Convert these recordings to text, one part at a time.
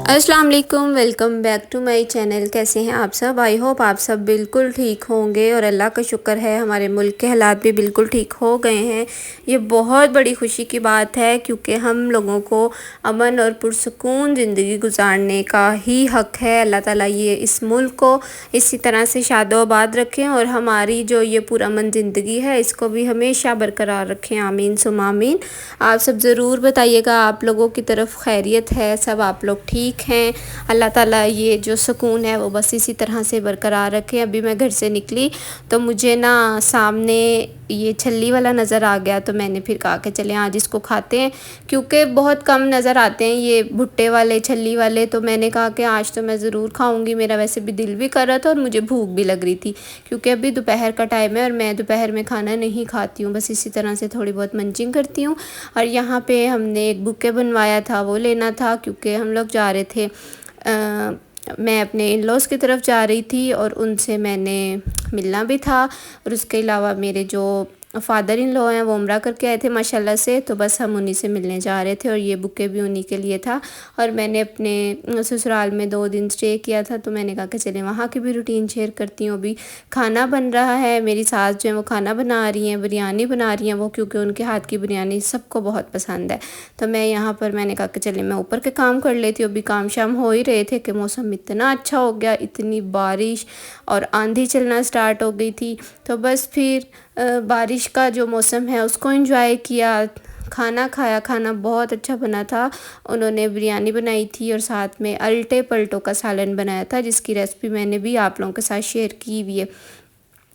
अस्सलाम वालेकुम, welcome back to my channel. कैसे हैं आप सब? आई होप आप सब बिल्कुल ठीक होंगे और अल्लाह का शुक्र है हमारे मुल्क के हालात भी बिल्कुल ठीक हो गए हैं। ये बहुत बड़ी खुशी की बात है क्योंकि हम लोगों को अमन और पुरसुकून ज़िंदगी गुजारने का ही हक़ है। अल्लाह ताला ये इस मुल्क को इसी तरह से शादोआबाद रखें और हमारी जो ये पुरअमन ज़िंदगी है इसको भी हमेशा बरकरार रखें। आमीन सुम आमीन। आप सब ज़रूर बताइएगा आप लोगों की तरफ खैरियत है, सब आप लोग ठीक हैं। अल्लाह ताला ये जो सुकून है वो बस इसी तरह से बरकरार रखे। अभी मैं घर से निकली तो मुझे ना सामने ये छल्ली वाला नज़र आ गया, तो मैंने फिर कहा कि चलें आज इसको खाते हैं, क्योंकि बहुत कम नज़र आते हैं ये भुट्टे वाले छल्ली वाले। तो मैंने कहा कि आज तो मैं ज़रूर खाऊंगी। मेरा वैसे भी दिल भी कर रहा था और मुझे भूख भी लग रही थी, क्योंकि अभी दोपहर का टाइम है और मैं दोपहर में खाना नहीं खाती हूँ, बस इसी तरह से थोड़ी बहुत मंचिंग करती हूँ। और यहाँ पे हमने एक बुके बनवाया था, वो लेना था क्योंकि हम लोग जा रहे थे मैं अपने इन लॉज़ की तरफ जा रही थी और उनसे मैंने मिलना भी था। और उसके अलावा मेरे जो फ़ादर इन लॉ हैं वो उम्रा करके आए थे माशाल्लाह से, तो बस हम उन्हीं से मिलने जा रहे थे और ये बुके भी उन्हीं के लिए था। और मैंने अपने ससुराल में 2 दिन स्टे किया था, तो मैंने कहा कि चलें वहाँ की भी रूटीन शेयर करती हूँ। अभी खाना बन रहा है, मेरी सास जो है वो खाना बना रही हैं, बिरयानी बना रही हैं वो, क्योंकि उनके हाथ की बिरयानी सबको बहुत पसंद है। तो मैं यहाँ पर मैंने कहा कि चलें मैं ऊपर के काम कर लेती हूँ। अभी काम शाम हो ही रहे थे कि मौसम इतना अच्छा हो गया, इतनी बारिश और आंधी चलना स्टार्ट हो गई थी। तो बस फिर बारिश का जो मौसम है उसको एंजॉय किया, खाना खाया। खाना बहुत अच्छा बना था। उन्होंने बिरयानी बनाई थी और साथ में अल्टे पल्टों का सालन बनाया था, जिसकी रेसिपी मैंने भी आप लोगों के साथ शेयर की हुई है।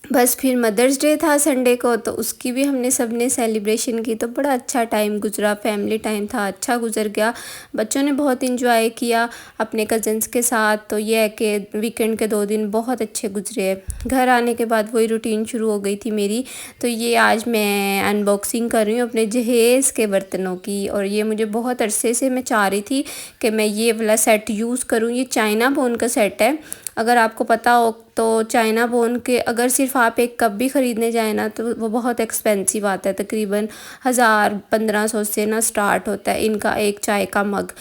बस फिर मदर्स डे था संडे को, तो उसकी भी हमने सब ने सेलिब्रेशन की, तो बड़ा अच्छा टाइम गुजरा, फैमिली टाइम था, अच्छा गुजर गया। बच्चों ने बहुत इंजॉय किया अपने कज़न्स के साथ। तो ये है कि वीकेंड के 2 दिन बहुत अच्छे गुजरे। घर आने के बाद वही रूटीन शुरू हो गई थी मेरी। तो ये आज मैं अनबॉक्सिंग कर रही हूँ अपने जहेज़ के बर्तनों की, और ये मुझे बहुत अरसे से मैं चाह रही थी कि मैं ये वाला सेट यूज़ करूँ। ये चाइना बोन का सेट है। अगर आपको पता हो तो चाइना बोन के अगर सिर्फ आप एक कप भी ख़रीदने जाए ना तो वो बहुत एक्सपेंसिव आता है, तकरीबन 1000-1500 से ना स्टार्ट होता है इनका एक चाय का मग।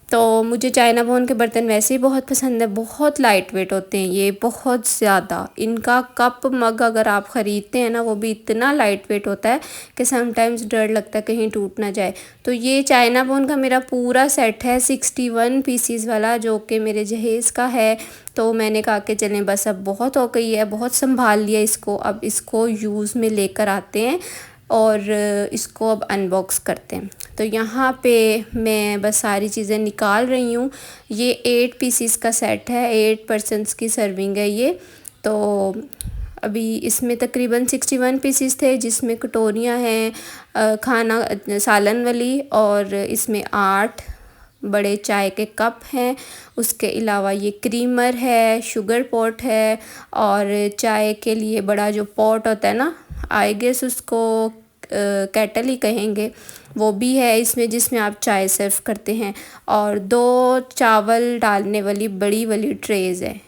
तो मुझे चाइना बोन के बर्तन वैसे ही बहुत पसंद है, बहुत लाइट वेट होते हैं ये, बहुत ज़्यादा। इनका कप मग अगर आप ख़रीदते हैं ना वो भी इतना लाइट वेट होता है कि समटाइम्स डर लगता है कहीं टूट ना जाए। तो ये चाइना बोन का मेरा पूरा सेट है 61 पीसीस वाला, जो कि मेरे जहेज़ का है। तो मैंने कहा कि चलें बस अब बहुत हो गई है, बहुत संभाल लिया इसको, अब इसको यूज़ में लेकर आते हैं और इसको अब अनबॉक्स करते हैं। तो यहाँ पे मैं बस सारी चीज़ें निकाल रही हूँ। ये 8 पीसीस का सेट है, 8 पर्सन्स की सर्विंग है ये। तो अभी इसमें तकरीबन 61 पीसीस थे, जिसमें कटोरियाँ हैं खाना सालन वाली, और इसमें 8 बड़े चाय के कप हैं। उसके अलावा ये क्रीमर है, शुगर पॉट है, और चाय के लिए बड़ा जो पॉट होता है ना, आई गेस उसको केटल ही कहेंगे, वो भी है इसमें, जिसमें आप चाय सर्व करते हैं। और 2 चावल डालने वाली बड़ी वाली ट्रेज़ है,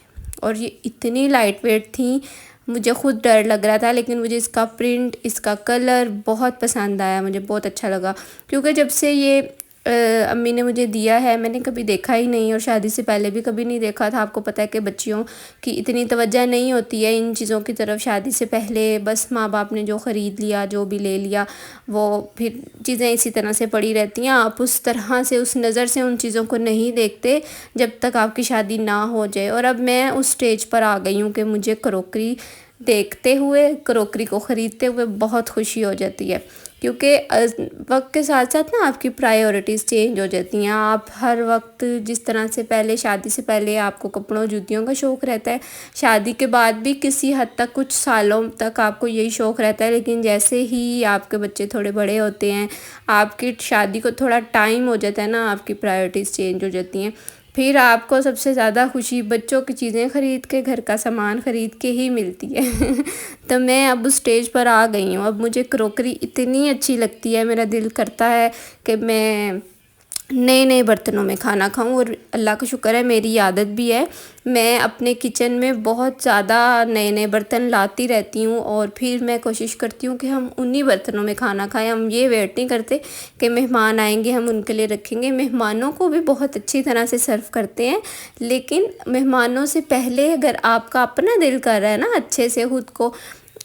और ये इतनी लाइट वेट थी, मुझे ख़ुद डर लग रहा था, लेकिन मुझे इसका प्रिंट, इसका कलर बहुत पसंद आया, मुझे बहुत अच्छा लगा। क्योंकि जब से ये अम्मी ने मुझे दिया है मैंने कभी देखा ही नहीं, और शादी से पहले भी कभी नहीं देखा था। आपको पता है कि बच्चियों की इतनी तवज्जो नहीं होती है इन चीज़ों की तरफ शादी से पहले, बस माँ बाप ने जो ख़रीद लिया, जो भी ले लिया, वो फिर चीज़ें इसी तरह से पड़ी रहती हैं। आप उस तरह से, उस नज़र से उन चीज़ों को नहीं देखते जब तक आपकी शादी ना हो जाए। और अब मैं उस स्टेज पर आ गई हूँ कि मुझे क्रोकरी देखते हुए, क्रोकरी को ख़रीदते हुए बहुत खुशी हो जाती है, क्योंकि वक्त के साथ साथ ना आपकी प्रायोरिटीज़ चेंज हो जाती हैं। आप हर वक्त जिस तरह से पहले, शादी से पहले आपको कपड़ों जूतियों का शौक़ रहता है, शादी के बाद भी किसी हद तक, कुछ सालों तक आपको यही शौक़ रहता है, लेकिन जैसे ही आपके बच्चे थोड़े बड़े होते हैं, आपकी शादी को थोड़ा टाइम हो जाता है ना, आपकी प्रायोरिटीज़ चेंज हो जाती हैं। फिर आपको सबसे ज़्यादा खुशी बच्चों की चीज़ें ख़रीद के, घर का सामान ख़रीद के ही मिलती है। तो मैं अब उस स्टेज पर आ गई हूँ। अब मुझे क्रोकरी इतनी अच्छी लगती है, मेरा दिल करता है कि मैं नए नए बर्तनों में खाना खाऊं। और अल्लाह का शुक्र है मेरी आदत भी है, मैं अपने किचन में बहुत ज़्यादा नए नए बर्तन लाती रहती हूँ और फिर मैं कोशिश करती हूँ कि हम उन्हीं बर्तनों में खाना खाएं। हम ये वेट नहीं करते कि मेहमान आएंगे हम उनके लिए रखेंगे। मेहमानों को भी बहुत अच्छी तरह से सर्व करते हैं, लेकिन मेहमानों से पहले अगर आपका अपना दिल कर रहा है ना अच्छे से खुद को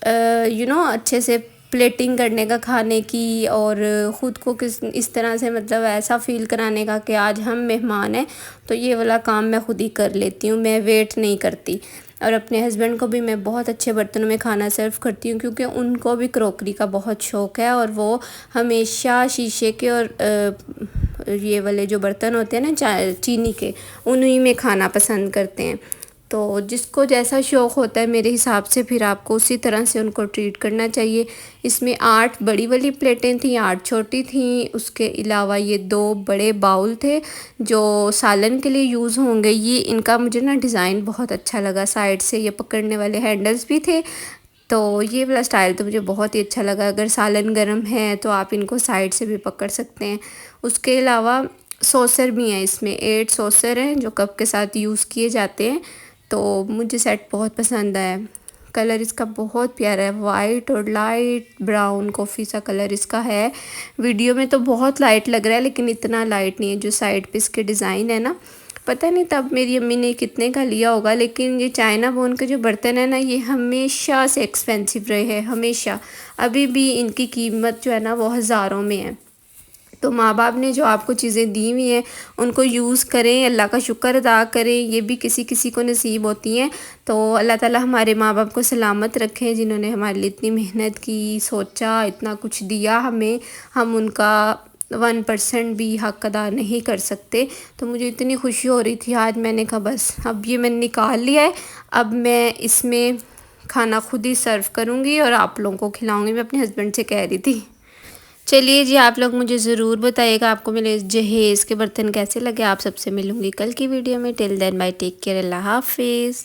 अच्छे से प्लेटिंग करने का खाने की, और ख़ुद को किस इस तरह से मतलब ऐसा फ़ील कराने का कि आज हम मेहमान हैं, तो ये वाला काम मैं खुद ही कर लेती हूँ, मैं वेट नहीं करती। और अपने हस्बैंड को भी मैं बहुत अच्छे बर्तनों में खाना सर्व करती हूँ, क्योंकि उनको भी क्रॉकरी का बहुत शौक़ है और वो हमेशा शीशे के और ये वाले जो बर्तन होते हैं ना चीनी के, उन्हीं में खाना पसंद करते हैं। तो जिसको जैसा शौक़ होता है मेरे हिसाब से फिर आपको उसी तरह से उनको ट्रीट करना चाहिए। इसमें 8 बड़ी वाली प्लेटें थीं, 8 छोटी थीं, उसके अलावा ये 2 बड़े बाउल थे जो सालन के लिए यूज़ होंगे। ये इनका मुझे ना डिज़ाइन बहुत अच्छा लगा, साइड से ये पकड़ने वाले हैंडल्स भी थे, तो ये वाला स्टाइल तो मुझे बहुत ही अच्छा लगा। अगर सालन गर्म है तो आप इनको साइड से भी पकड़ सकते हैं। उसके अलावा सॉसर भी हैं, इसमें 8 सॉसर हैं जो कप के साथ यूज़ किए जाते हैं। तो मुझे सेट बहुत पसंद आया। कलर इसका बहुत प्यारा है, वाइट और लाइट ब्राउन कॉफ़ी सा कलर इसका है। वीडियो में तो बहुत लाइट लग रहा है, लेकिन इतना लाइट नहीं है। जो साइड पे इसके डिज़ाइन है ना, पता नहीं तब मेरी अम्मी ने कितने का लिया होगा, लेकिन ये चाइना बोन के जो बर्तन है ना, ये हमेशा से एक्सपेंसिव रहे हैं, हमेशा। अभी भी इनकी कीमत जो है ना वो हज़ारों में है। तो माँ बाप ने जो आपको चीज़ें दी हुई हैं उनको यूज़ करें, अल्लाह का शुक्र अदा करें, ये भी किसी किसी को नसीब होती हैं। तो अल्लाह ताला हमारे माँ बाप को सलामत रखें, जिन्होंने हमारे लिए इतनी मेहनत की, सोचा, इतना कुछ दिया हमें, हम उनका 1% भी हक़ अदा नहीं कर सकते। तो मुझे इतनी खुशी हो रही थी आज, मैंने कहा बस अब ये मैंने निकाल लिया है, अब मैं इसमें खाना खुद ही सर्व करूँगी और आप लोगों को खिलाऊँगी। मैं अपने हस्बैंड से कह रही थी। चलिए जी, आप लोग मुझे ज़रूर बताइएगा आपको मेरे जहेज़ के बर्तन कैसे लगे। आप सबसे मिलूँगी कल की वीडियो में। Till then bye, take care, अल्लाह हाफ़िज़।